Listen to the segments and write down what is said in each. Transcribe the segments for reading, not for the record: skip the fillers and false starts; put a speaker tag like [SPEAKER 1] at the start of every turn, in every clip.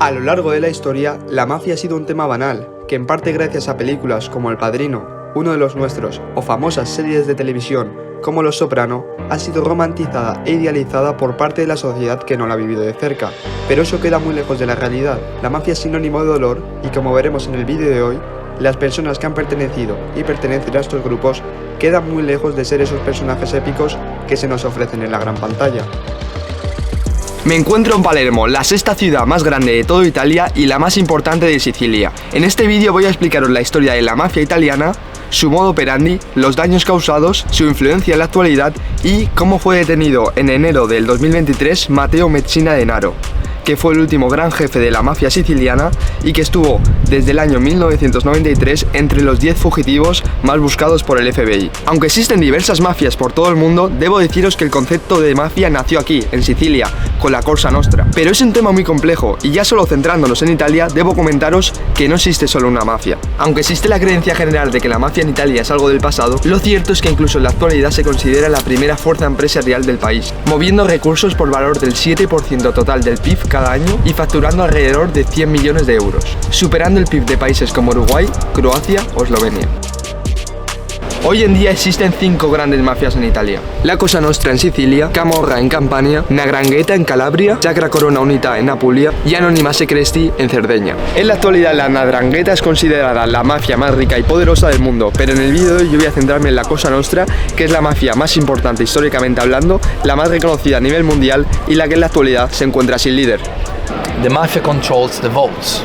[SPEAKER 1] A lo largo de la historia, la mafia ha sido un tema banal, que en parte gracias a películas como El Padrino, Uno de los Nuestros, o famosas series de televisión como Los Soprano, ha sido romantizada e idealizada por parte de la sociedad que no la ha vivido de cerca. Pero eso queda muy lejos de la realidad. La mafia es sinónimo de dolor y, como veremos en el vídeo de hoy, las personas que han pertenecido y pertenecen a estos grupos quedan muy lejos de ser esos personajes épicos que se nos ofrecen en la gran pantalla.
[SPEAKER 2] Me encuentro en Palermo, la sexta ciudad más grande de toda Italia y la más importante de Sicilia. En este vídeo voy a explicaros la historia de la mafia italiana, su modo operandi, los daños causados, su influencia en la actualidad y cómo fue detenido en enero del 2023 Matteo Messina Denaro, que fue el último gran jefe de la mafia siciliana y que estuvo desde el año 1993 entre los 10 fugitivos más buscados por el FBI. Aunque existen diversas mafias por todo el mundo, debo deciros que el concepto de mafia nació aquí, en Sicilia, con la Cosa Nostra. Pero es un tema muy complejo y ya solo centrándonos en Italia, debo comentaros que no existe solo una mafia. Aunque existe la creencia general de que la mafia en Italia es algo del pasado, lo cierto es que incluso en la actualidad se considera la primera fuerza empresarial del país, moviendo recursos por valor del 7% total del PIB cada año y facturando alrededor de 100 millones de euros, superando el PIB de países como Uruguay, Croacia o Eslovenia. Hoy en día existen 5 grandes mafias en Italia: la Cosa Nostra en Sicilia, Camorra en Campania, 'Ndrangheta en Calabria, Sacra Corona Unita en Apulia y Anonima Secresti en Cerdeña. En la actualidad la 'Ndrangheta es considerada la mafia más rica y poderosa del mundo, pero en el vídeo de hoy yo voy a centrarme en la Cosa Nostra, que es la mafia más importante históricamente hablando, la más reconocida a nivel mundial y la que en la actualidad se encuentra sin líder.
[SPEAKER 3] The mafia controls the votes.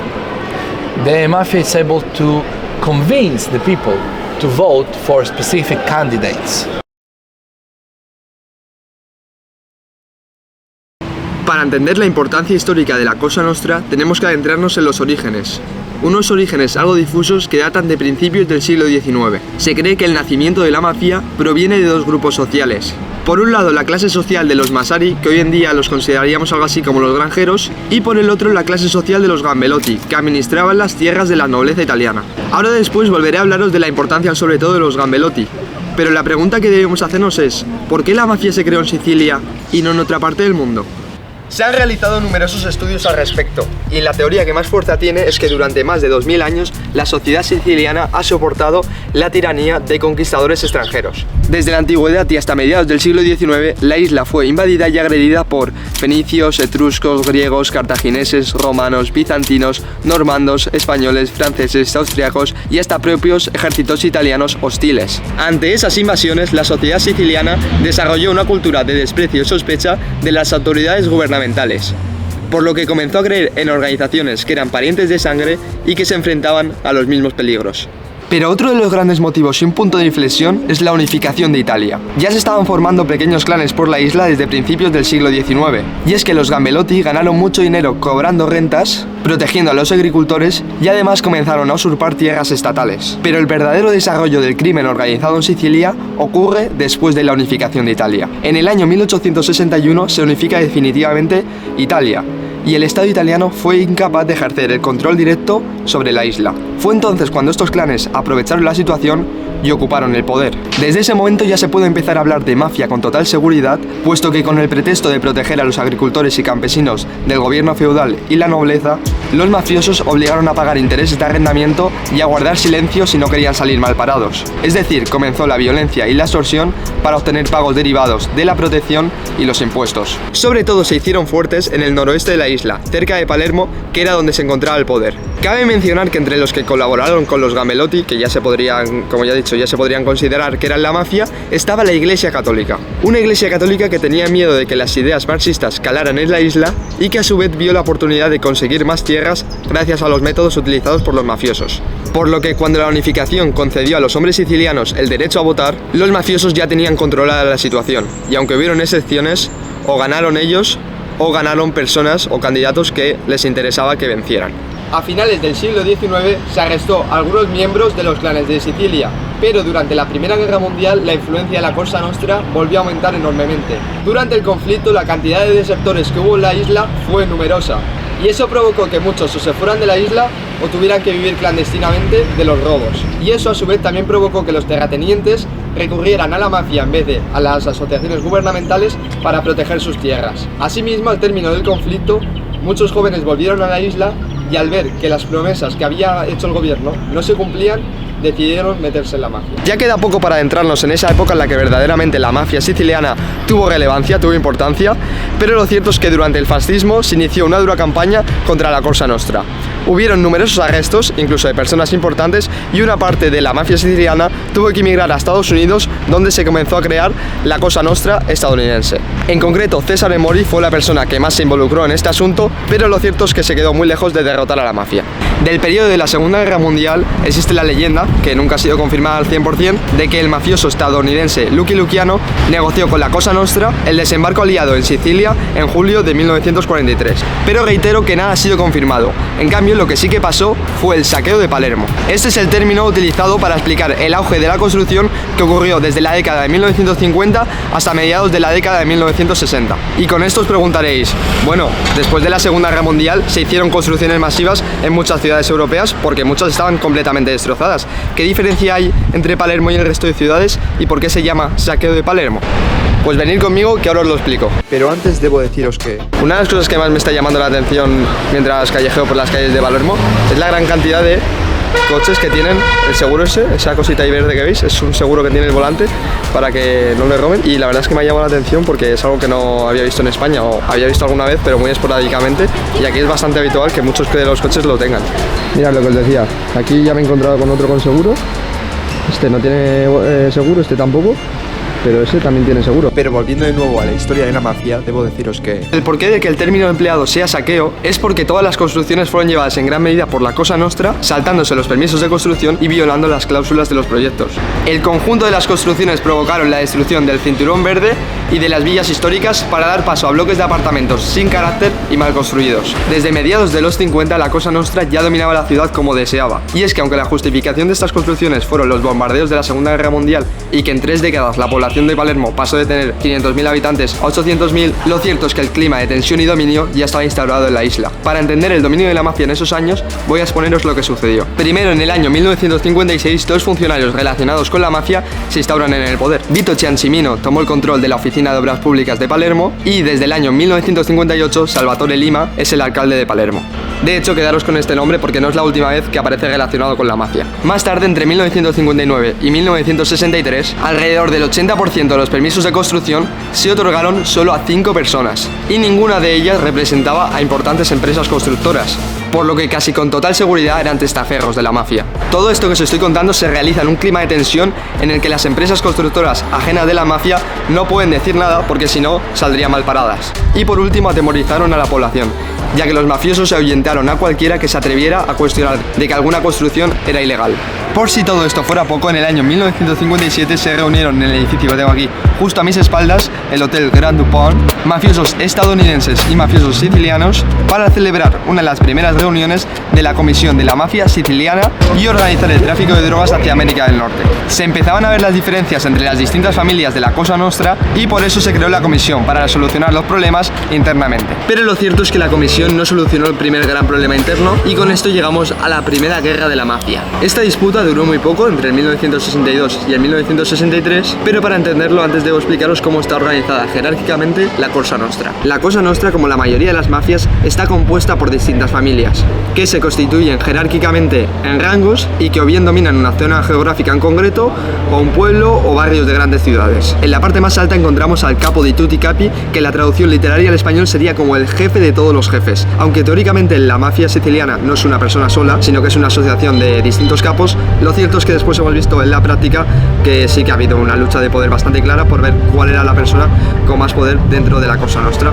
[SPEAKER 3] The mafia is able to convince the people to vote for specific candidates.
[SPEAKER 2] Para entender la importancia histórica de la Cosa Nostra, tenemos que adentrarnos en los orígenes. Unos orígenes algo difusos que datan de principios del siglo XIX. Se cree que el nacimiento de la mafia proviene de dos grupos sociales. Por un lado, la clase social de los Massari, que hoy en día los consideraríamos algo así como los granjeros, y por el otro, la clase social de los Gambelotti, que administraban las tierras de la nobleza italiana. Ahora después volveré a hablaros de la importancia sobre todo de los Gambelotti, pero la pregunta que debemos hacernos es: ¿por qué la mafia se creó en Sicilia y no en otra parte del mundo? Se han realizado numerosos estudios al respecto, y la teoría que más fuerza tiene es que durante más de 2000 años la sociedad siciliana ha soportado la tiranía de conquistadores extranjeros. Desde la antigüedad y hasta mediados del siglo XIX, la isla fue invadida y agredida por fenicios, etruscos, griegos, cartagineses, romanos, bizantinos, normandos, españoles, franceses, austriacos y hasta propios ejércitos italianos hostiles. Ante esas invasiones, la sociedad siciliana desarrolló una cultura de desprecio y sospecha de las autoridades gubernamentales, por lo que comenzó a creer en organizaciones que eran parientes de sangre y que se enfrentaban a los mismos peligros. Pero otro de los grandes motivos y un punto de inflexión es la unificación de Italia. Ya se estaban formando pequeños clanes por la isla desde principios del siglo XIX, y es que los Gambelotti ganaron mucho dinero cobrando rentas, protegiendo a los agricultores y además comenzaron a usurpar tierras estatales. Pero el verdadero desarrollo del crimen organizado en Sicilia ocurre después de la unificación de Italia. En el año 1861 se unifica definitivamente Italia, y el Estado italiano fue incapaz de ejercer el control directo sobre la isla. Fue entonces cuando estos clanes aprovecharon la situación y ocuparon el poder. Desde ese momento ya se puede empezar a hablar de mafia con total seguridad, puesto que con el pretexto de proteger a los agricultores y campesinos del gobierno feudal y la nobleza, los mafiosos obligaron a pagar intereses de arrendamiento y a guardar silencio si no querían salir mal parados. Es decir, comenzó la violencia y la extorsión para obtener pagos derivados de la protección y los impuestos. Sobre todo se hicieron fuertes en el noroeste de la isla, cerca de Palermo, que era donde se encontraba el poder. Cabe mencionar que entre los que colaboraron con los Gambelotti, que ya se podrían, como ya he dicho, ya se podrían considerar que eran la mafia, estaba la Iglesia Católica. Una Iglesia Católica que tenía miedo de que las ideas marxistas calaran en la isla y que a su vez vio la oportunidad de conseguir más tierras gracias a los métodos utilizados por los mafiosos. Por lo que cuando la unificación concedió a los hombres sicilianos el derecho a votar, los mafiosos ya tenían controlada la situación, y aunque hubieron excepciones, o ganaron ellos o ganaron personas o candidatos que les interesaba que vencieran. A finales del siglo XIX se arrestó a algunos miembros de los clanes de Sicilia, pero durante la Primera Guerra Mundial la influencia de la Cosa Nostra volvió a aumentar enormemente. Durante el conflicto la cantidad de desertores que hubo en la isla fue numerosa,
[SPEAKER 1] y eso provocó que muchos o se fueran de la isla o tuvieran que vivir clandestinamente de los robos. Y eso a su vez también provocó que los terratenientes recurrieran a la mafia en vez de a las asociaciones gubernamentales para proteger sus tierras. Asimismo, al término del conflicto, muchos jóvenes volvieron a la isla y al ver que las promesas que había hecho el gobierno no se cumplían, decidieron meterse en la mafia.
[SPEAKER 2] Ya queda poco para adentrarnos en esa época en la que verdaderamente la mafia siciliana tuvo relevancia, tuvo importancia, pero lo cierto es que durante el fascismo se inició una dura campaña contra la Cosa Nostra. Hubieron numerosos arrestos, incluso de personas importantes, y una parte de la mafia siciliana tuvo que emigrar a Estados Unidos, donde se comenzó a crear la Cosa Nostra estadounidense. En concreto, Cesare Mori fue la persona que más se involucró en este asunto, pero lo cierto es que se quedó muy lejos de derrotar a la mafia. Del periodo de la Segunda Guerra Mundial existe la leyenda, que nunca ha sido confirmada al 100%, de que el mafioso estadounidense Lucky Luciano negoció con la Cosa Nostra el desembarco aliado en Sicilia en julio de 1943. Pero reitero que nada ha sido confirmado. En cambio, lo que sí que pasó fue el saqueo de Palermo. Este es el término utilizado para explicar el auge de la construcción que ocurrió desde la década de 1950 hasta mediados de la década de 1960. Y con esto os preguntaréis, bueno, después de la Segunda Guerra Mundial se hicieron construcciones masivas en muchas ciudades europeas porque muchas estaban completamente destrozadas. ¿Qué diferencia hay entre Palermo y el resto de ciudades y por qué se llama saqueo de Palermo? Pues venid conmigo que ahora os lo explico.
[SPEAKER 1] Pero antes debo deciros que
[SPEAKER 2] una de las cosas que más me está llamando la atención mientras callejeo por las calles de Palermo es la gran cantidad de coches que tienen el seguro esa cosita ahí verde que veis, es un seguro que tiene el volante para que no le roben, y la verdad es que me ha llamado la atención porque es algo que no había visto en España, o había visto alguna vez pero muy esporádicamente, y aquí es bastante habitual que muchos de los coches lo tengan. Mirad lo que os decía, aquí ya me he encontrado con otro con seguro, este no tiene seguro, este tampoco, pero ese también tiene seguro.
[SPEAKER 1] Pero volviendo de nuevo a la historia de la mafia, debo deciros que
[SPEAKER 2] el porqué de que el término empleado sea saqueo es porque todas las construcciones fueron llevadas en gran medida por la Cosa Nostra, saltándose los permisos de construcción y violando las cláusulas de los proyectos. El conjunto de las construcciones provocaron la destrucción del Cinturón Verde y de las villas históricas para dar paso a bloques de apartamentos sin carácter y mal construidos. Desde mediados de los 50 la Cosa Nostra ya dominaba la ciudad como deseaba. Y es que aunque la justificación de estas construcciones fueron los bombardeos de la Segunda Guerra Mundial y que en 3 décadas la población de Palermo pasó de tener 500.000 habitantes a 800.000, lo cierto es que el clima de tensión y dominio ya estaba instaurado en la isla. Para entender el dominio de la mafia en esos años, voy a exponeros lo que sucedió. Primero, en el año 1956, 2 funcionarios relacionados con la mafia se instauran en el poder. Vito Ciancimino tomó el control de la Oficina de Obras Públicas de Palermo y desde el año 1958 Salvatore Lima es el alcalde de Palermo. De hecho, quedaros con este nombre porque no es la última vez que aparece relacionado con la mafia. Más tarde, entre 1959 y 1963, alrededor del 80% de los permisos de construcción se otorgaron solo a 5 personas y ninguna de ellas representaba a importantes empresas constructoras, por lo que casi con total seguridad eran testaferros de la mafia. Todo esto que os estoy contando se realiza en un clima de tensión en el que las empresas constructoras ajenas de la mafia no pueden decir nada porque si no saldrían mal paradas. Y por último, atemorizaron a la población, ya que los mafiosos se ahuyentaron a cualquiera que se atreviera a cuestionar de que alguna construcción era ilegal. Por si todo esto fuera poco, en el año 1957 se reunieron en el edificio que tengo aquí, justo a mis espaldas, el Hotel Grand Dupont, mafiosos estadounidenses y mafiosos sicilianos, para celebrar una de las primeras reuniones de la Comisión de la Mafia Siciliana y organizar el tráfico de drogas hacia América del Norte. Se empezaban a ver las diferencias entre las distintas familias de la Cosa Nostra y por eso se creó la comisión para solucionar los problemas internamente. Pero lo cierto es que la comisión no solucionó el primer gran problema interno y con esto llegamos a la primera guerra de la mafia. Esta disputa duró muy poco, entre el 1962 y el 1963, pero para entenderlo antes debo explicaros cómo está organizada jerárquicamente la Cosa Nostra. La Cosa Nostra, como la mayoría de las mafias, está compuesta por distintas familias, que se constituyen jerárquicamente en rangos y que o bien dominan una zona geográfica en concreto, o un pueblo o barrios de grandes ciudades. En la parte más alta encontramos al capo di tutti capi, que la traducción literaria al español sería como el jefe de todos los jefes. Aunque teóricamente la mafia siciliana no es una persona sola, sino que es una asociación de distintos capos, lo cierto es que después hemos visto en la práctica que sí que ha habido una lucha de poder bastante clara por ver cuál era la persona con más poder dentro de la Cosa Nostra.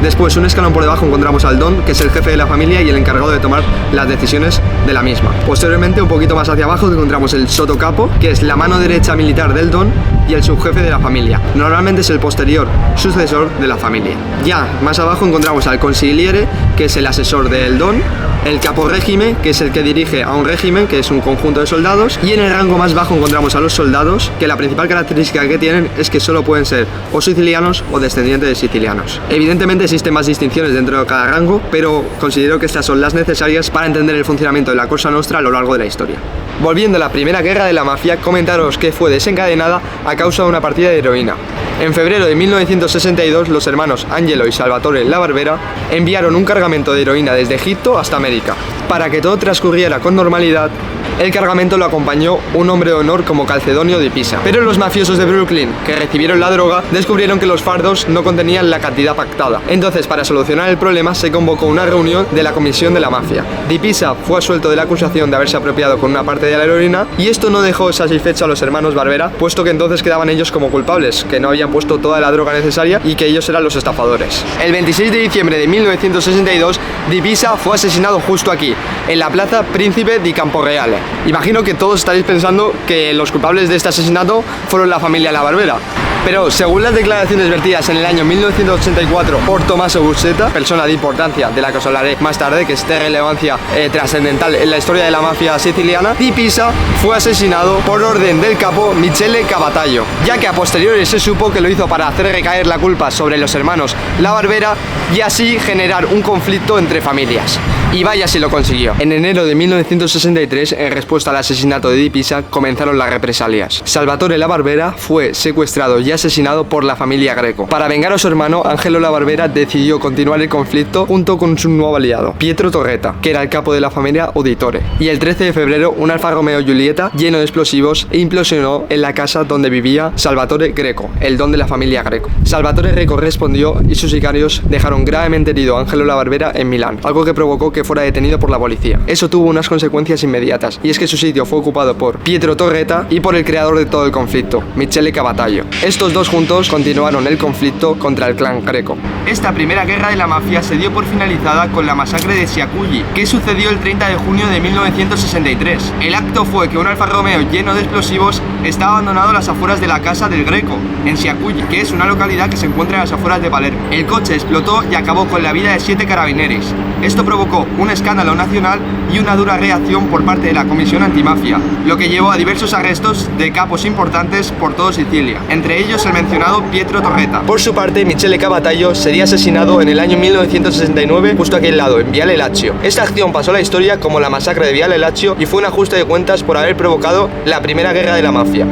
[SPEAKER 2] Después, un escalón por debajo, encontramos al Don, que es el jefe de la familia y el encargado de tomar las decisiones de la misma. Posteriormente, un poquito más hacia abajo, encontramos el Sottocapo, que es la mano derecha militar del Don y el subjefe de la familia. Normalmente es el posterior sucesor de la familia. Ya más abajo encontramos al Consigliere, que es el asesor del Don, el Caporegime, que es el que dirige a un régimen, que es un conjunto de soldados, y en el rango más bajo encontramos a los soldados, que la principal característica que tienen es que solo pueden ser o sicilianos o descendientes de sicilianos. Evidentemente existen más distinciones dentro de cada rango, pero considero que estas son las necesarias para entender el funcionamiento de la Cosa Nostra a lo largo de la historia. Volviendo a la primera guerra de la mafia, comentaros que fue desencadenada a causa de una partida de heroína. En febrero de 1962, los hermanos Angelo y Salvatore La Barbera enviaron un cargamento de heroína desde Egipto hasta América. Para que todo transcurriera con normalidad, el cargamento lo acompañó un hombre de honor como Calcedonio de Pisa. Pero los mafiosos de Brooklyn, que recibieron la droga, descubrieron que los fardos no contenían la cantidad pactada. Entonces, para solucionar el problema, se convocó una reunión de la comisión de la mafia. Di Pisa fue absuelto de la acusación de haberse apropiado con una parte de la heroína, y esto no dejó satisfecho a los hermanos Barbera, puesto que entonces quedaban ellos como culpables, que no habían puesto toda la droga necesaria y que ellos eran los estafadores. El 26 de diciembre de 1962, Di Pisa fue asesinado justo aquí, en la plaza Príncipe di Camporeale. Imagino que todos estaréis pensando que los culpables de este asesinato fueron la familia La Barbera. Pero según las declaraciones vertidas en el año 1984 por Tommaso Buscetta, persona de importancia de la que os hablaré más tarde, que es de relevancia trascendental en la historia de la mafia siciliana, Di Pisa fue asesinado por orden del capo Michele Cavataio, ya que a posteriori se supo que lo hizo para hacer recaer la culpa sobre los hermanos La Barbera y así generar un conflicto entre familias. Y vaya si lo consiguió. En enero de 1963, en respuesta al asesinato de Di Pisa, comenzaron las represalias. Salvatore La Barbera fue secuestrado y asesinado por la familia Greco. Para vengar a su hermano, Angelo La Barbera decidió continuar el conflicto junto con su nuevo aliado, Pietro Torretta, que era el capo de la familia Uditore. Y el 13 de febrero, un Alfa Romeo Giulietta lleno de explosivos implosionó en la casa donde vivía Salvatore Greco, el don de la familia Greco. Salvatore Greco respondió y sus sicarios dejaron gravemente herido a Angelo La Barbera en Milán, algo que provocó que fuera detenido por la policía. Eso tuvo unas consecuencias inmediatas, y es que su sitio fue ocupado por Pietro Torretta y por el creador de todo el conflicto, Michele Cavataio. Estos dos juntos continuaron el conflicto contra el clan Greco. Esta primera guerra de la mafia se dio por finalizada con la masacre de Siaculli, que sucedió el 30 de junio de 1963. El acto fue que un Alfa Romeo lleno de explosivos estaba abandonado a las afueras de la casa del Greco, en Siaculli, que es una localidad que se encuentra en las afueras de Palermo. El coche explotó y acabó con la vida de 7 carabineros. Esto provocó un escándalo nacional y una dura reacción por parte de la Comisión Antimafia, lo que llevó a diversos arrestos de capos importantes por toda Sicilia, entre ellos el mencionado Pietro Torretta. Por su parte, Michele Cavataio sería asesinado en el año 1969 justo aquí al lado, en Viale Lazio. Esta acción pasó a la historia como la masacre de Viale Lazio y fue un ajuste de cuentas por haber provocado la primera guerra de la mafia.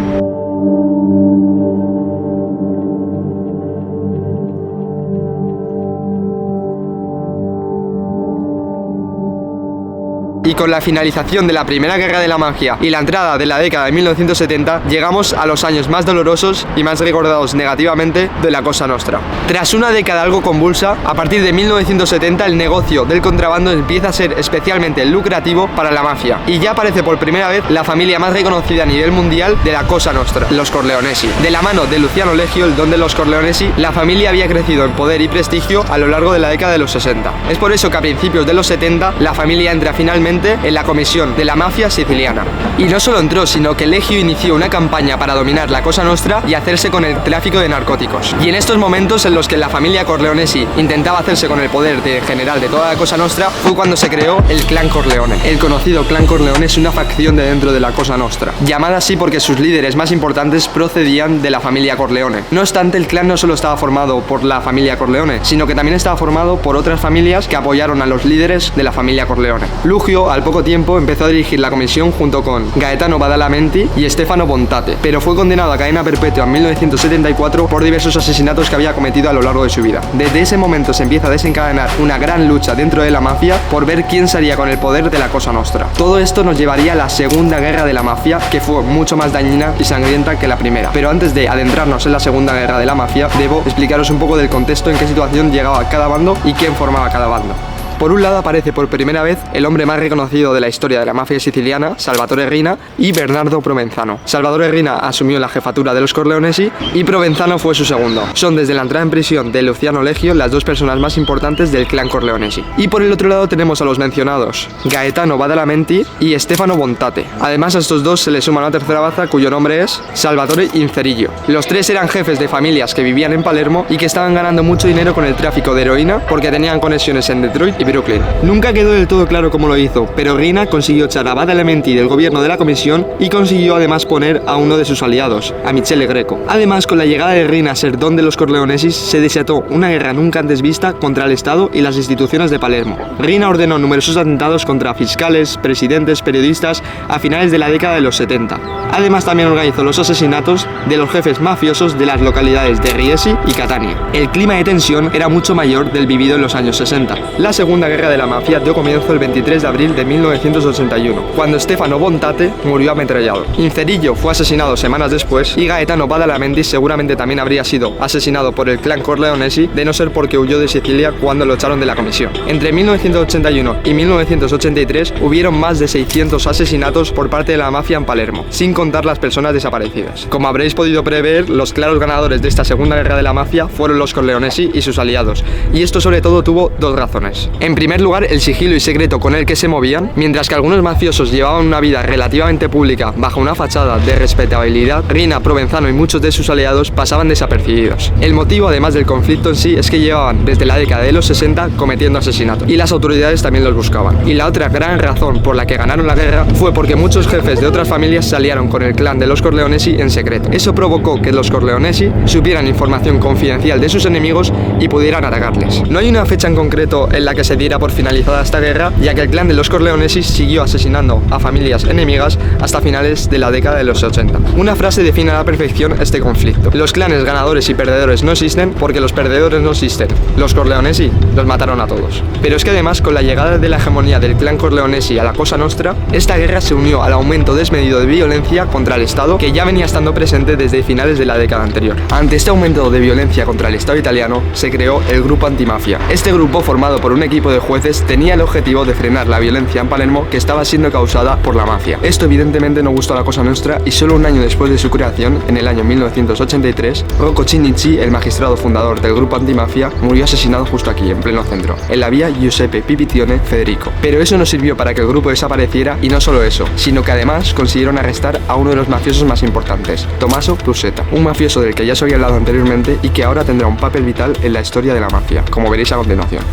[SPEAKER 2] Y con la finalización de la primera guerra de la mafia y la entrada de la década de 1970, llegamos a los años más dolorosos y más recordados negativamente de la Cosa Nostra. Tras una década algo convulsa, a partir de 1970 el negocio del contrabando empieza a ser especialmente lucrativo para la mafia, y ya aparece por primera vez la familia más reconocida a nivel mundial de la Cosa Nostra, los Corleonesi. De la mano de Luciano Leggio, el don de los Corleonesi, la familia había crecido en poder y prestigio a lo largo de la década de los 60. Es por eso que a principios de los 70 la familia entra finalmente en la comisión de la mafia siciliana. Y no solo entró, sino que Leggio inició una campaña para dominar la Cosa Nostra y hacerse con el tráfico de narcóticos. Y en estos momentos en los que la familia Corleonesi intentaba hacerse con el poder general de toda la Cosa Nostra, fue cuando se creó el clan Corleone. El conocido clan Corleone es una facción de dentro de la Cosa Nostra, llamada así porque sus líderes más importantes procedían de la familia Corleone. No obstante, el clan no solo estaba formado por la familia Corleone, sino que también estaba formado por otras familias que apoyaron a los líderes de la familia Corleone. Lugio, al poco tiempo, empezó a dirigir la comisión junto con Gaetano Badalamenti y Stefano Bontate, pero fue condenado a cadena perpetua en 1974 por diversos asesinatos que había cometido a lo largo de su vida. Desde ese momento se empieza a desencadenar una gran lucha dentro de la mafia por ver quién salía con el poder de la Cosa Nostra. Todo esto nos llevaría a la Segunda Guerra de la Mafia, que fue mucho más dañina y sangrienta que la primera. Pero antes de adentrarnos en la Segunda Guerra de la Mafia, debo explicaros un poco del contexto, en qué situación llegaba cada bando y quién formaba cada bando. Por un lado aparece por primera vez el hombre más reconocido de la historia de la mafia siciliana, Salvatore Riina, y Bernardo Provenzano. Salvatore Riina asumió la jefatura de los Corleonesi y Provenzano fue su segundo. Son desde la entrada en prisión de Luciano Leggio las dos personas más importantes del clan Corleonesi. Y por el otro lado tenemos a los mencionados Gaetano Badalamenti y Stefano Bontate. Además a estos dos se le suma una tercera baza cuyo nombre es Salvatore Inzerillo. Los tres eran jefes de familias que vivían en Palermo y que estaban ganando mucho dinero con el tráfico de heroína porque tenían conexiones en Detroit y Brooklyn. Nunca quedó del todo claro cómo lo hizo, pero Rina consiguió echar a Badalamenti del gobierno de la comisión y consiguió además poner a uno de sus aliados, a Michele Greco. Además, con la llegada de Rina a ser don de los Corleonesis, se desató una guerra nunca antes vista contra el Estado y las instituciones de Palermo. Rina ordenó numerosos atentados contra fiscales, presidentes, periodistas a finales de la década de los 70. Además, también organizó los asesinatos de los jefes mafiosos de las localidades de Riesi y Catania. El clima de tensión era mucho mayor del vivido en los años 60. La Segunda Guerra de la Mafia dio comienzo el 23 de abril de 1981, cuando Stefano Bontate murió ametrallado. Incerillo fue asesinado semanas después y Gaetano Badalamenti seguramente también habría sido asesinado por el clan Corleonesi, de no ser porque huyó de Sicilia cuando lo echaron de la comisión. Entre 1981 y 1983 hubieron más de 600 asesinatos por parte de la mafia en Palermo, sin contar las personas desaparecidas. Como habréis podido prever, los claros ganadores de esta Segunda Guerra de la Mafia fueron los Corleonesi y sus aliados, y esto sobre todo tuvo dos razones. En primer lugar, el sigilo y secreto con el que se movían. Mientras que algunos mafiosos llevaban una vida relativamente pública bajo una fachada de respetabilidad, Rina, Provenzano y muchos de sus aliados pasaban desapercibidos. El motivo, además del conflicto en sí, es que llevaban desde la década de los 60 cometiendo asesinatos, y las autoridades también los buscaban. Y la otra gran razón por la que ganaron la guerra fue porque muchos jefes de otras familias se aliaron con el clan de los Corleonesi en secreto. Eso provocó que los Corleonesi supieran información confidencial de sus enemigos y pudieran atacarles. No hay una fecha en concreto en la que se diera por finalizada esta guerra, ya que el clan de los Corleonesi siguió asesinando a familias enemigas hasta finales de la década de los 80. Una frase define a la perfección este conflicto: los clanes ganadores y perdedores no existen porque los perdedores no existen. Los Corleonesi los mataron a todos. Pero es que además, con la llegada de la hegemonía del clan Corleonesi a la Cosa Nostra, esta guerra se unió al aumento desmedido de violencia contra el Estado que ya venía estando presente desde finales de la década anterior. Ante este aumento de violencia contra el Estado italiano, se creó el Grupo Antimafia. Este grupo, formado por un equipo de jueces, tenía el objetivo de frenar la violencia en Palermo que estaba siendo causada por la mafia. Esto evidentemente no gustó a la Cosa Nostra y solo un año después de su creación, en el año 1983, Rocco Chinnici, el magistrado fundador del Grupo Antimafia, murió asesinado justo aquí, en pleno centro, en la vía Giuseppe Pipitione Federico. Pero eso no sirvió para que el grupo desapareciera, y no solo eso, sino que además consiguieron arrestar a uno de los mafiosos más importantes, Tommaso Brusetta, un mafioso del que ya os había hablado anteriormente y que ahora tendrá un papel vital en la historia de la mafia, como veréis a continuación.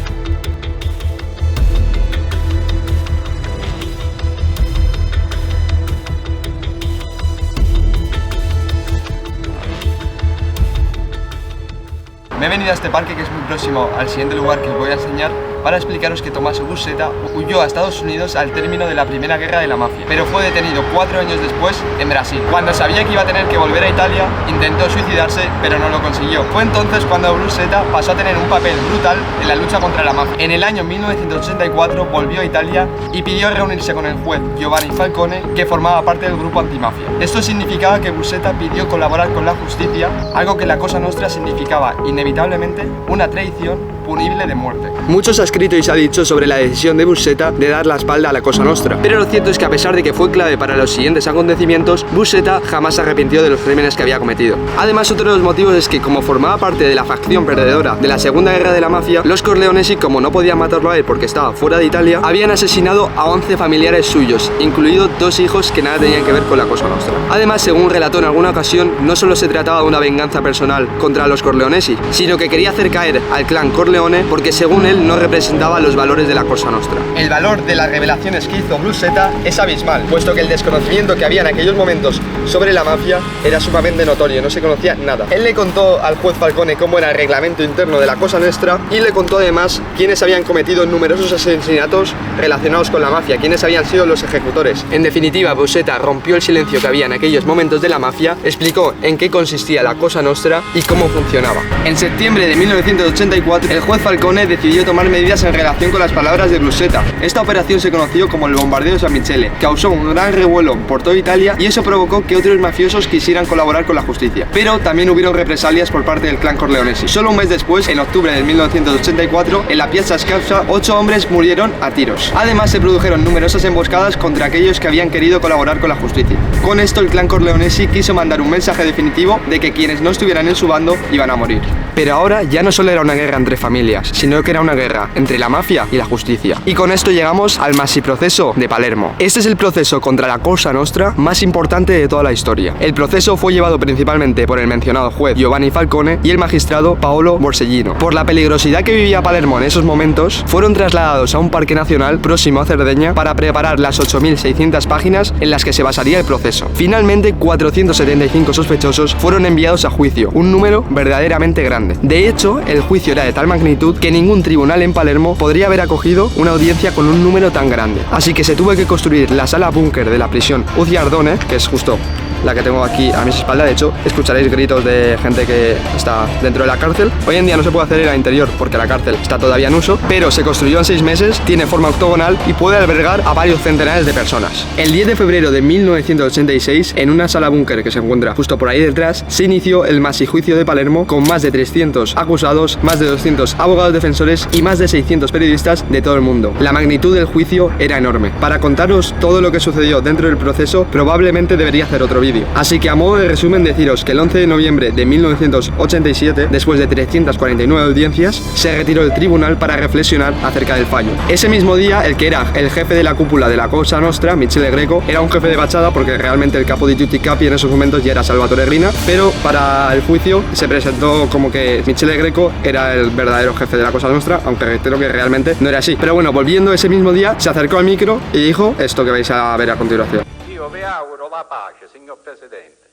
[SPEAKER 2] Me he venido a este parque, que es muy próximo al siguiente lugar que os voy a enseñar, para explicaros que Tommaso Brusetta huyó a Estados Unidos al término de la Primera Guerra de la Mafia, pero fue detenido 4 años después en Brasil. Cuando sabía que iba a tener que volver a Italia, intentó suicidarse, pero no lo consiguió. Fue entonces cuando Brusetta pasó a tener un papel brutal en la lucha contra la mafia. En el año 1984 volvió a Italia y pidió reunirse con el juez Giovanni Falcone, que formaba parte del Grupo Antimafia. Esto significaba que Brusetta pidió colaborar con la justicia, algo que la Cosa Nostra significaba inevitablemente una traición punible de muerte. Mucho se ha escrito y se ha dicho sobre la decisión de Brusetta de dar la espalda a la Cosa Nostra, pero lo cierto es que, a pesar de que fue clave para los siguientes acontecimientos, Brusetta jamás se arrepintió de los crímenes que había cometido. Además, otro de los motivos es que, como formaba parte de la facción perdedora de la Segunda Guerra de la Mafia, los Corleonesi, como no podían matarlo a él porque estaba fuera de Italia, habían asesinado a 11 familiares suyos, incluidos 2 hijos que nada tenían que ver con la Cosa Nostra. Además, según relató en alguna ocasión, no solo se trataba de una venganza personal contra los Corleonesi, sino que quería hacer caer al clan Corleone porque, según él, no representaba los valores de la Cosa Nostra. El valor de las revelaciones que hizo Brusetta es abismal, puesto que el desconocimiento que había en aquellos momentos sobre la mafia era sumamente notorio, no se conocía nada. Él le contó al juez Falcone cómo era el reglamento interno de la Cosa Nostra y le contó además quiénes habían cometido numerosos asesinatos relacionados con la mafia, quiénes habían sido los ejecutores. En definitiva, Brusetta rompió el silencio que había en aquellos momentos de la mafia, explicó en qué consistía la Cosa Nostra y cómo funcionaba. En septiembre de 1984, el juez Falcone decidió tomar medidas en relación con las palabras de Brusetta. Esta operación se conoció como el bombardeo de San Michele, causó un gran revuelo por toda Italia y eso provocó que otros mafiosos quisieran colaborar con la justicia. Pero también hubieron represalias por parte del clan Corleonesi. Solo un mes después, en octubre de 1984, en la Piazza Scarsa, 8 hombres murieron a tiros. Además, se produjeron numerosas emboscadas contra aquellos que habían querido colaborar con la justicia. Con esto, el clan Corleonesi quiso mandar un mensaje definitivo de que quienes no estuvieran en su bando iban a morir. Pero ahora ya no solo era una guerra entre familias familias, sino que era una guerra entre la mafia y la justicia. Y con esto llegamos al maxiproceso de Palermo. Este es el proceso contra la Cosa Nostra más importante de toda la historia. El proceso fue llevado principalmente por el mencionado juez Giovanni Falcone y el magistrado Paolo Borsellino. Por la peligrosidad que vivía Palermo en esos momentos, fueron trasladados a un parque nacional próximo a Cerdeña para preparar las 8.600 páginas en las que se basaría el proceso. Finalmente, 475 sospechosos fueron enviados a juicio, un número verdaderamente grande. De hecho, el juicio era de tal magnitud que ningún tribunal en Palermo podría haber acogido una audiencia con un número tan grande. Así que se tuvo que construir la sala búnker de la prisión Uziardone, que es justo la que tengo aquí a mi espalda. De hecho, escucharéis gritos de gente que está dentro de la cárcel. Hoy en día no se puede hacer ir al interior porque la cárcel está todavía en uso, pero se construyó en 6 meses, tiene forma octogonal y puede albergar a varios centenares de personas. El 10 de febrero de 1986, en una sala búnker que se encuentra justo por ahí detrás, se inició el masijuicio de Palermo con más de 300 acusados, más de 200 abogados defensores y más de 600 periodistas de todo el mundo. La magnitud del juicio era enorme. Para contaros todo lo que sucedió dentro del proceso, probablemente debería hacer otro vídeo. Así que a modo de resumen deciros que el 11 de noviembre de 1987, después de 349 audiencias, se retiró el tribunal para reflexionar acerca del fallo. Ese mismo día, el que era el jefe de la cúpula de la Cosa Nostra, Michele Greco, era un jefe de fachada porque realmente el capo di tutti capi en esos momentos ya era Salvatore Riina, pero para el juicio se presentó como que Michele Greco era el verdadero jefe de la Cosa Nostra, aunque reitero que realmente no era así. Pero bueno, volviendo ese mismo día, se acercò al micro y dijo esto que vais a ver a continuación.
[SPEAKER 4] Io vi auguro la pace, signor Presidente.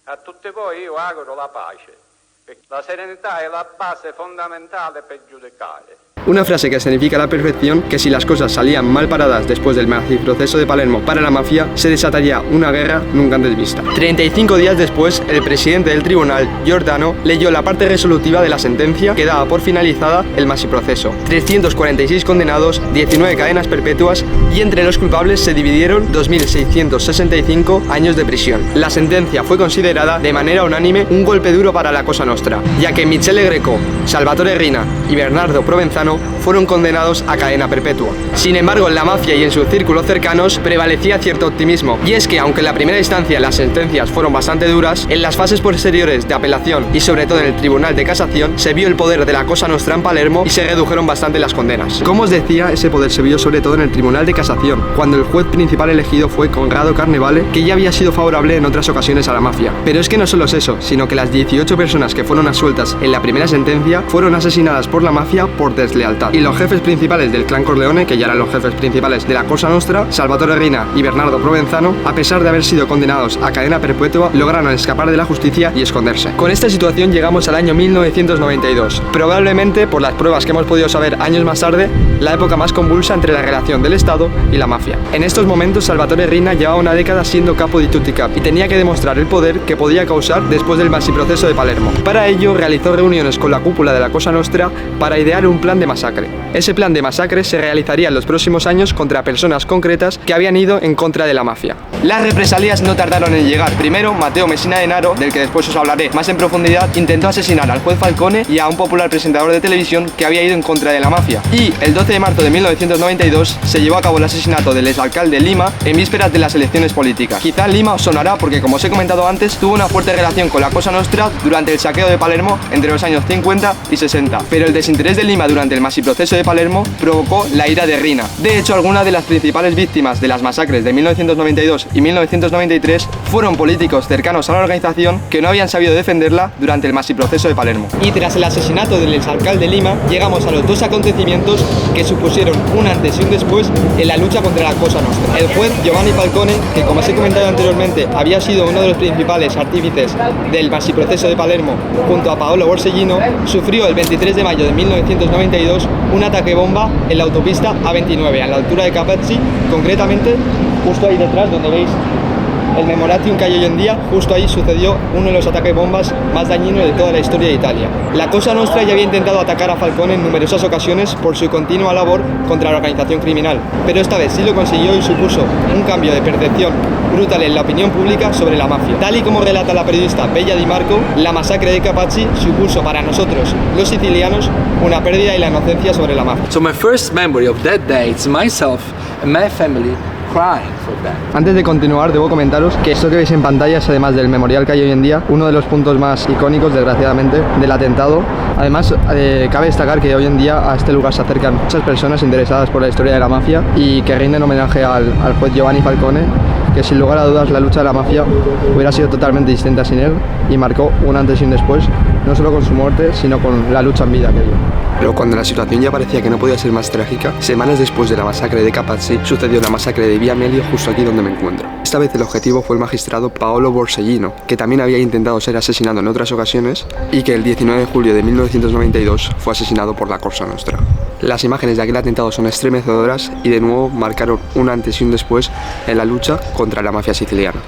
[SPEAKER 4] A tutti voi io auguro la pace. La serenità è la base fondamentale per giudicare.
[SPEAKER 2] Una frase que significa a la perfección que si las cosas salían mal paradas después del maxiproceso de Palermo para la mafia, se desataría una guerra nunca antes vista. 35 días después, el presidente del tribunal, Giordano, leyó la parte resolutiva de la sentencia que daba por finalizada el maxiproceso. 346 condenados, 19 cadenas perpetuas y entre los culpables se dividieron 2.665 años de prisión. La sentencia fue considerada de manera unánime un golpe duro para la Cosa Nostra, ya que Michele Greco, Salvatore Riina y Bernardo Provenzano fueron condenados a cadena perpetua. Sin embargo, en la mafia y en sus círculos cercanos prevalecía cierto optimismo, y es que aunque en la primera instancia las sentencias fueron bastante duras, en las fases posteriores de apelación y sobre todo en el Tribunal de Casación se vio el poder de la Cosa Nostra en Palermo y se redujeron bastante las condenas. Como os decía, ese poder se vio sobre todo en el Tribunal de Casación, cuando el juez principal elegido fue Conrado Carnevale, que ya había sido favorable en otras ocasiones a la mafia. Pero es que no solo es eso, sino que las 18 personas que fueron absueltas en la primera sentencia fueron asesinadas por la mafia por deslealtad. Y los jefes principales del clan Corleone, que ya eran los jefes principales de la Cosa Nostra, Salvatore Riina y Bernardo Provenzano, a pesar de haber sido condenados a cadena perpetua, lograron escapar de la justicia y esconderse. Con esta situación llegamos al año 1992, probablemente, por las pruebas que hemos podido saber años más tarde, la época más convulsa entre la relación del Estado y la mafia. En estos momentos, Salvatore Riina llevaba una década siendo capo di tutti capi y tenía que demostrar el poder que podía causar después del maxiproceso de Palermo. Para ello, realizó reuniones con la cúpula de la Cosa Nostra para idear un plan de masacre. Ese plan de masacre se realizaría en los próximos años contra personas concretas que habían ido en contra de la mafia. Las represalias no tardaron en llegar. Primero, Matteo Messina Denaro, del que después os hablaré más en profundidad, intentó asesinar al juez Falcone y a un popular presentador de televisión que había ido en contra de la mafia. Y el 12 de marzo de 1992 se llevó a cabo el asesinato del exalcalde de Lima en vísperas de las elecciones políticas. Quizá Lima os sonará porque, como os he comentado antes, tuvo una fuerte relación con la Cosa Nostra durante el saqueo de Palermo entre los años 50 y 60. Pero el desinterés de Lima durante el maxiproceso de Palermo provocó la ira de Riina. De hecho, algunas de las principales víctimas de las masacres de 1992 y 1993 fueron políticos cercanos a la organización que no habían sabido defenderla durante el maxiproceso de Palermo. Y tras el asesinato del exalcalde de Lima, llegamos a los dos acontecimientos que supusieron un antes y un después en la lucha contra la Cosa Nostra. El juez Giovanni Falcone, que como os he comentado anteriormente, había sido uno de los principales artífices del maxiproceso de Palermo junto a Paolo Borsellino, sufrió el 23 de mayo de 1992 un ataque bomba en la autopista A29, a la altura de Capazzi, concretamente justo ahí detrás donde veis el Memoratium que hay hoy en día. Justo ahí sucedió uno de los ataques bombas más dañinos de toda la historia de Italia. La Cosa Nostra ya había intentado atacar a Falcone en numerosas ocasiones por su continua labor contra la organización criminal, pero esta vez sí lo consiguió y supuso un cambio de percepción brutal en la opinión pública sobre la mafia. Tal y como relata la periodista Bella Di Marco, la masacre de Capazzi supuso para nosotros, los sicilianos, una pérdida de la inocencia sobre la mafia.
[SPEAKER 3] So my first memory of that day is myself and my family crying for that.
[SPEAKER 2] Antes de continuar, debo comentaros que esto que veis en pantalla es, además del memorial que hay hoy en día, uno de los puntos más icónicos, desgraciadamente, del atentado
[SPEAKER 1] Además, cabe destacar que hoy en día a este lugar se acercan muchas personas interesadas por la historia de la mafia y que rinden homenaje al juez Giovanni Falcone, que sin lugar a dudas la lucha de la mafia hubiera sido totalmente distinta sin él y marcó un antes y un después, no solo con su muerte, sino con la lucha en vida que dio.
[SPEAKER 2] Pero cuando la situación ya parecía que no podía ser más trágica, semanas después de la masacre de Capaci, sucedió la masacre de Via Amelio justo aquí donde me encuentro. Esta vez el objetivo fue el magistrado Paolo Borsellino, que también había intentado ser asesinado en otras ocasiones y que el 19 de julio de 1992 fue asesinado por la Cosa Nostra. Las imágenes de aquel atentado son estremecedoras y de nuevo marcaron un antes y un después en la lucha contra la mafia siciliana.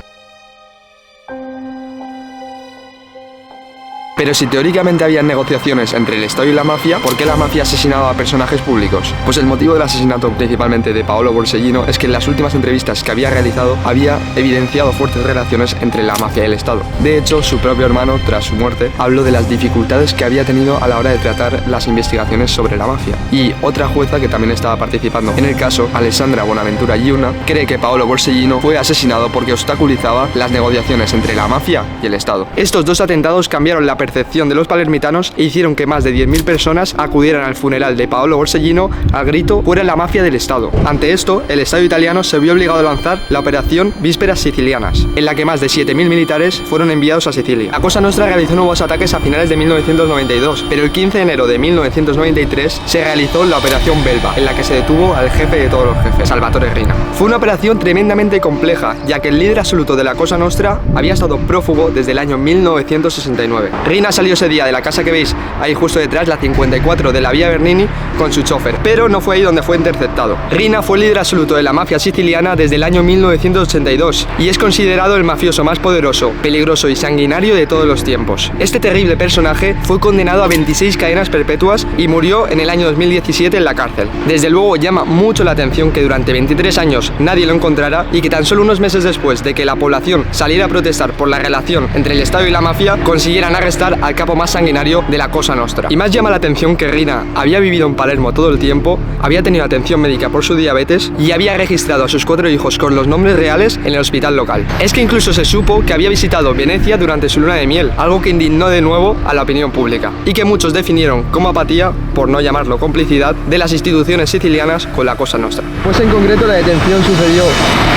[SPEAKER 2] Pero si teóricamente había negociaciones entre el Estado y la mafia, ¿por qué la mafia asesinaba a personajes públicos? Pues el motivo del asesinato principalmente de Paolo Borsellino es que en las últimas entrevistas que había realizado había evidenciado fuertes relaciones entre la mafia y el Estado. De hecho, su propio hermano, tras su muerte, habló de las dificultades que había tenido a la hora de tratar las investigaciones sobre la mafia. Y otra jueza que también estaba participando en el caso, Alessandra Bonaventura Giuna, cree que Paolo Borsellino fue asesinado porque obstaculizaba las negociaciones entre la mafia y el Estado. Estos dos atentados cambiaron la percepción de los palermitanos e hicieron que más de 10.000 personas acudieran al funeral de Paolo Borsellino al grito "fuera la mafia del Estado". Ante esto, el Estado italiano se vio obligado a lanzar la operación Vísperas Sicilianas, en la que más de 7.000 militares fueron enviados a Sicilia. La Cosa Nostra realizó nuevos ataques a finales de 1992, pero el 15 de enero de 1993 se realizó la operación Belva, en la que se detuvo al jefe de todos los jefes, Salvatore Riina. Fue una operación tremendamente compleja, ya que el líder absoluto de la Cosa Nostra había estado prófugo desde el año 1969. Riina salió ese día de la casa que veis ahí justo detrás, la 54 de la Vía Bernini, con su chofer, pero no fue ahí donde fue interceptado. Riina fue el líder absoluto de la mafia siciliana desde el año 1982 y es considerado el mafioso más poderoso, peligroso y sanguinario de todos los tiempos. Este terrible personaje fue condenado a 26 cadenas perpetuas y murió en el año 2017 en la cárcel. Desde luego llama mucho la atención que durante 23 años nadie lo encontrara y que tan solo unos meses después de que la población saliera a protestar por la relación entre el Estado y la mafia, consiguieran arrestar al capo más sanguinario de la Cosa Nostra. Y más llama la atención que Riina había vivido en Palermo todo el tiempo, había tenido atención médica por su diabetes y había registrado a sus 4 hijos con los nombres reales en el hospital local. Es que incluso se supo que había visitado Venecia durante su luna de miel, algo que indignó de nuevo a la opinión pública y que muchos definieron como apatía, por no llamarlo complicidad, de las instituciones sicilianas con la Cosa Nostra.
[SPEAKER 1] Pues en concreto la detención sucedió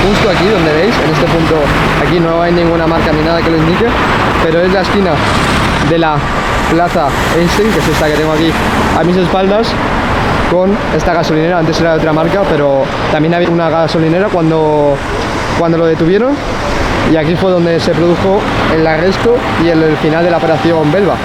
[SPEAKER 1] justo aquí donde veis, en este punto. Aquí no hay ninguna marca ni nada que lo indique, pero es la esquina de la Plaza Einstein, que es esta que tengo aquí a mis espaldas, con esta gasolinera. Antes era de otra marca, pero también había una gasolinera cuando lo detuvieron, y aquí fue donde se produjo el arresto y el final de la operación Belva.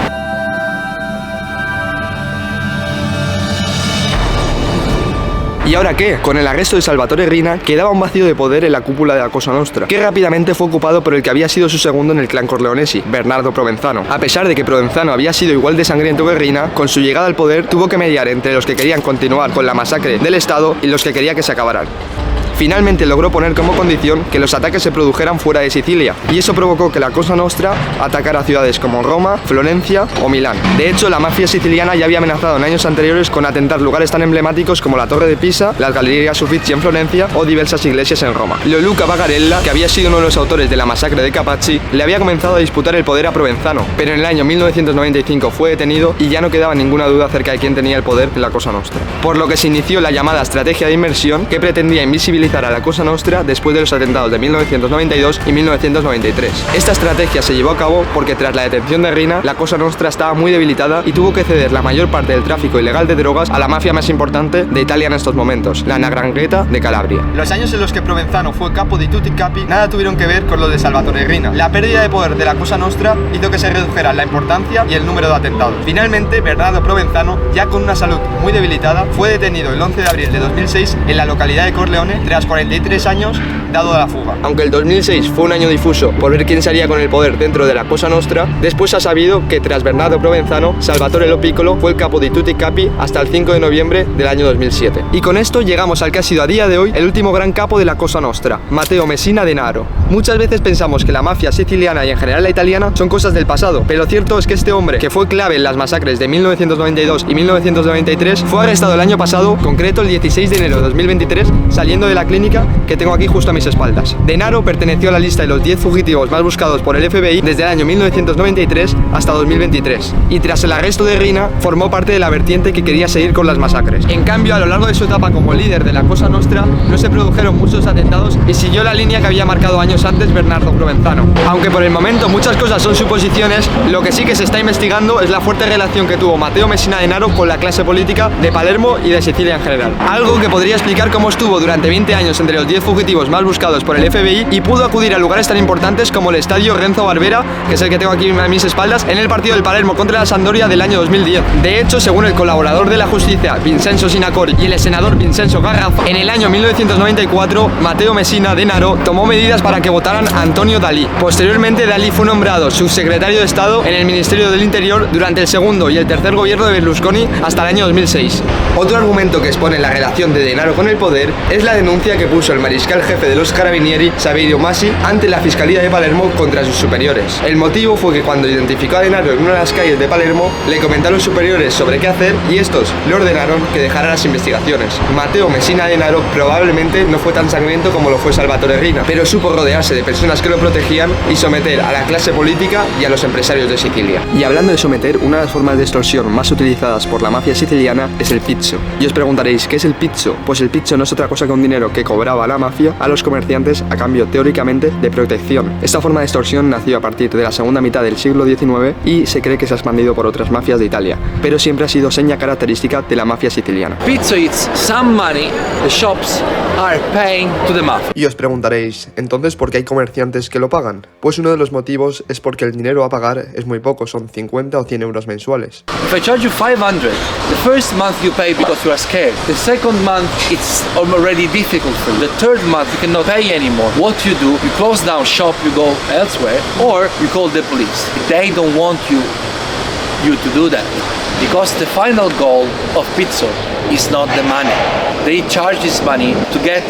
[SPEAKER 2] ¿Y ahora qué? Con el arresto de Salvatore Riina quedaba un vacío de poder en la cúpula de la Cosa Nostra, que rápidamente fue ocupado por el que había sido su segundo en el clan Corleonesi, Bernardo Provenzano. A pesar de que Provenzano había sido igual de sangriento que Riina, con su llegada al poder tuvo que mediar entre los que querían continuar con la masacre del Estado y los que quería que se acabaran. Finalmente logró poner como condición que los ataques se produjeran fuera de Sicilia, y eso provocó que la Cosa Nostra atacara ciudades como Roma, Florencia o Milán. De hecho, la mafia siciliana ya había amenazado en años anteriores con atentar lugares tan emblemáticos como la Torre de Pisa, las Galerías Uffizi en Florencia o diversas iglesias en Roma. Leoluca Bagarella, que había sido uno de los autores de la masacre de Capaci, le había comenzado a disputar el poder a Provenzano, pero en el año 1995 fue detenido y ya no quedaba ninguna duda acerca de quién tenía el poder en la Cosa Nostra. Por lo que se inició la llamada estrategia de inmersión, que pretendía invisibilizar a la Cosa Nostra después de los atentados de 1992 y 1993. Esta estrategia se llevó a cabo porque tras la detención de Riina, la Cosa Nostra estaba muy debilitada y tuvo que ceder la mayor parte del tráfico ilegal de drogas a la mafia más importante de Italia en estos momentos, la 'Ndrangheta de Calabria. Los años en los que Provenzano fue capo di tutti capi nada tuvieron que ver con lo de Salvatore Riina. La pérdida de poder de la Cosa Nostra hizo que se redujera la importancia y el número de atentados. Finalmente, Bernardo Provenzano, ya con una salud muy debilitada, fue detenido el 11 de abril de 2006 en la localidad de Corleone tras 43 años dado a la fuga. Aunque el 2006 fue un año difuso por ver quién salía con el poder dentro de la Cosa Nostra, después se ha sabido que tras Bernardo Provenzano, Salvatore Lo Piccolo fue el capo di tutti capi hasta el 5 de noviembre del año 2007. Y con esto llegamos al que ha sido a día de hoy el último gran capo de la Cosa Nostra, Matteo Messina Denaro. Muchas veces pensamos que la mafia siciliana y en general la italiana son cosas del pasado, pero lo cierto es que este hombre, que fue clave en las masacres de 1992 y 1993, fue arrestado el año pasado, concreto el 16 de enero de 2023, saliendo de la una clínica que tengo aquí justo a mis espaldas. Denaro perteneció a la lista de los 10 fugitivos más buscados por el FBI desde el año 1993 hasta 2023, y tras el arresto de Riina formó parte de la vertiente que quería seguir con las masacres. En cambio, a lo largo de su etapa como líder de la Cosa Nostra no se produjeron muchos atentados y siguió la línea que había marcado años antes Bernardo Provenzano. Aunque por el momento muchas cosas son suposiciones, lo que sí que se está investigando es la fuerte relación que tuvo Matteo Messina Denaro con la clase política de Palermo y de Sicilia en general. Algo que podría explicar cómo estuvo durante 20 años entre los 10 fugitivos más buscados por el FBI y pudo acudir a lugares tan importantes como el estadio Renzo Barbera, que es el que tengo aquí a mis espaldas, en el partido del Palermo contra la Sampdoria del año 2010. De hecho, según el colaborador de la justicia Vincenzo Sinacori y el senador Vincenzo Garraffa, en el año 1994 Matteo Messina Denaro tomó medidas para que votaran a Antonio Dalí. Posteriormente, Dalí fue nombrado subsecretario de Estado en el Ministerio del Interior durante el segundo y el tercer gobierno de Berlusconi hasta el año 2006. Otro argumento que expone la relación de Denaro con el poder es la denuncia que puso el mariscal jefe de los Carabinieri, Saverio Masi, ante la Fiscalía de Palermo contra sus superiores. El motivo fue que cuando identificó a Denaro en una de las calles de Palermo, le comentó a los superiores sobre qué hacer y estos le ordenaron que dejara las investigaciones. Matteo Messina Denaro probablemente no fue tan sangriento como lo fue Salvatore Riina, pero supo rodearse de personas que lo protegían y someter a la clase política y a los empresarios de Sicilia. Y hablando de someter, una de las formas de extorsión más utilizadas por la mafia siciliana es el pizzo. Y os preguntaréis, ¿qué es el pizzo? Pues el pizzo no es otra cosa que un dinero que cobraba la mafia a los comerciantes a cambio, teóricamente, de protección. Esta forma de extorsión nació a partir de la segunda mitad del siglo XIX y se cree que se ha expandido por otras mafias de Italia, pero siempre ha sido seña característica de la mafia siciliana.
[SPEAKER 3] Pizzo is some money the shops are paying to the mafia.
[SPEAKER 1] Y os preguntaréis, ¿entonces por qué hay comerciantes que lo pagan? Pues uno de los motivos es porque el dinero a pagar es muy poco, son 50 o 100 euros mensuales.
[SPEAKER 3] If I charge you 500, the first month you pay because you are scared. The second month it's already difficult for you. The third month you cannot pay anymore. What you do, you close down shop, you go elsewhere, or you call the police. They don't want you to do that, because the final goal of Pizzo is not the money. They charge this money to get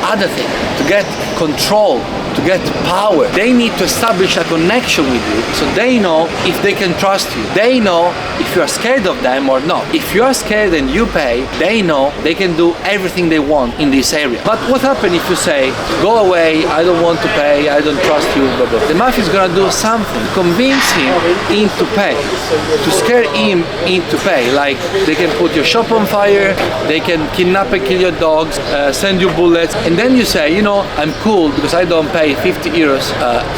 [SPEAKER 3] other things, to get control, to get power. They need to establish a connection with you so they know if they can trust you. They know if you are scared of them or not. If you are scared and you pay, they know they can do everything they want in this area. But what happens if you say, go away, I don't want to pay, I don't trust you, blah, blah. The mafia is gonna do something, convince him into pay, to scare him into pay. Like they can put your shop on fire, they can kidnap and kill your dogs, send you bullets, and then you say, you know, I'm cool because I don't pay 50 euros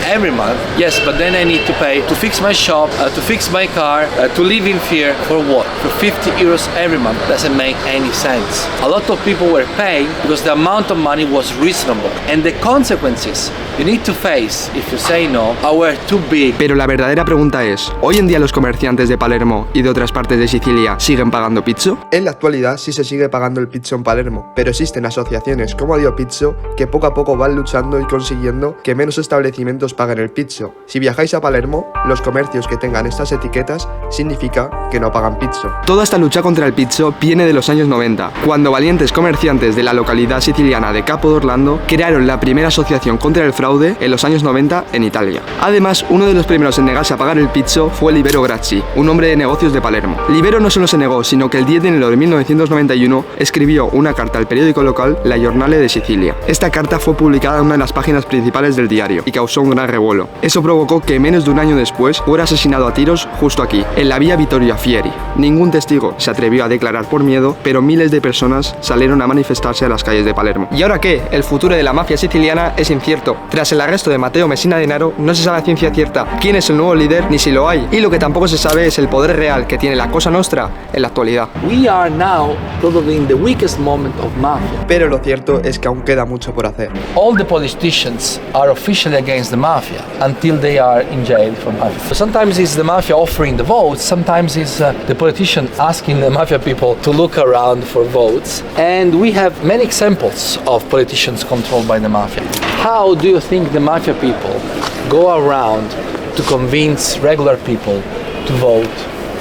[SPEAKER 3] every month. Yes, but then I need to pay to fix my shop, to fix my car, to live in fear. For what? For 50 euros every month. Doesn't make any sense. A lot of people were paying because the amount of money was reasonable, and the consequences you need to face if you say no are too big.
[SPEAKER 2] Pero la verdadera pregunta es, ¿hoy en día los comerciantes de Palermo y de otras partes de Sicilia siguen pagando pizzo?
[SPEAKER 1] En la actualidad sí se sigue pagando el pizzo en Palermo, pero existen asociaciones como Dio Pizzo que poco a poco van luchando y consiguiendo que menos establecimientos paguen el pizzo. Si viajáis a Palermo, los comercios que tengan estas etiquetas significa que no pagan pizzo.
[SPEAKER 2] Toda esta lucha contra el pizzo viene de los años 90, cuando valientes comerciantes de la localidad siciliana de Capo d'Orlando crearon la primera asociación contra el fraude en los años 90 en Italia. Además, uno de los primeros en negarse a pagar el pizzo fue Libero Gracchi, un hombre de negocios de Palermo. Libero no solo se negó, sino que el 10 de enero de 1991 escribió una carta al periódico local La Giornale de Sicilia. Esta carta fue publicada en una de las páginas principales del diario y causó un gran revuelo. Eso provocó que menos de un año después fuera asesinado a tiros justo aquí, en la vía Vittorio Fieri. Ningún testigo se atrevió a declarar por miedo, pero miles de personas salieron a manifestarse a las calles de Palermo. ¿Y ahora qué? El futuro de la mafia siciliana es incierto. Tras el arresto de Matteo Messina Denaro, no se sabe a ciencia cierta quién es el nuevo líder ni si lo hay. Y lo que tampoco se sabe es el poder real que tiene la Cosa Nostra en la actualidad.
[SPEAKER 3] We are now probably in the weakest moment of mafia.
[SPEAKER 1] Pero lo cierto es que aún queda mucho por hacer.
[SPEAKER 3] All the politicians are officially against the mafia until they are in jail for mafia. Sometimes it's the mafia offering the votes, sometimes it's the politician asking the mafia people to look around for votes. And we have many examples of politicians controlled by the mafia. How do you think the mafia people go around to convince regular people to vote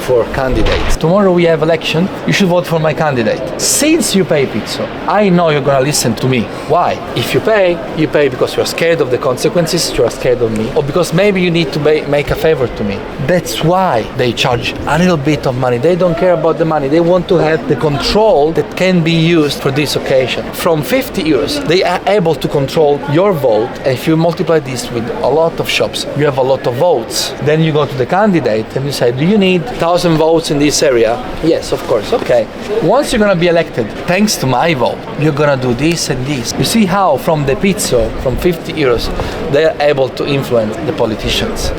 [SPEAKER 3] for candidates. Tomorrow we have election, you should vote for my candidate. Since you pay pizzo, I know you're gonna listen to me. Why? If you pay because you're scared of the consequences, you're scared of me, or because maybe you need to make a favor to me. That's why they charge a little bit of money. They don't care about the money. They want to have the control that can be used for this occasion. From 50 euros, they are able to control your vote. And if you multiply this with a lot of shops, you have a lot of votes. Then you go to the candidate and you say, do you need 1,000 votes in this area? Yes, of course. Okay. Once you're gonna be elected, thanks to my vote, you're gonna do this and this. You see how from the pizzo, from 50 euros, they're able to influence the politicians.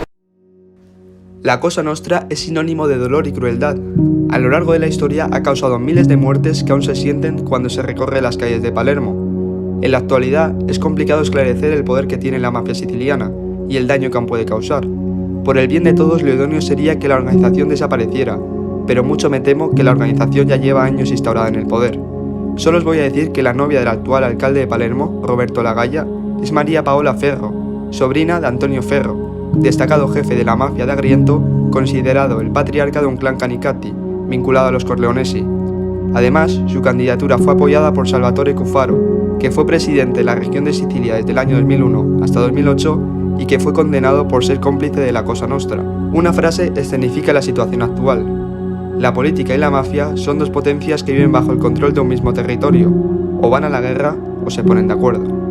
[SPEAKER 1] La Cosa Nostra es sinónimo de dolor y crueldad. A lo largo de la historia ha causado miles de muertes que aún se sienten cuando se recorre las calles de Palermo. En la actualidad es complicado esclarecer el poder que tiene la mafia siciliana y el daño que aún puede causar. Por el bien de todos, lo idóneo sería que la organización desapareciera, pero mucho me temo que la organización ya lleva años instaurada en el poder. Solo os voy a decir que la novia del actual alcalde de Palermo, Roberto Lagalla, es María Paola Ferro, sobrina de Antonio Ferro, destacado jefe de la mafia de Agrigento, considerado el patriarca de un clan Canicati, vinculado a los Corleonesi. Además, su candidatura fue apoyada por Salvatore Cuffaro, que fue presidente de la región de Sicilia desde el año 2001 hasta 2008 y que fue condenado por ser cómplice de la Cosa Nostra. Una frase escenifica la situación actual. La política y la mafia son dos potencias que viven bajo el control de un mismo territorio, o van a la guerra o se ponen de acuerdo.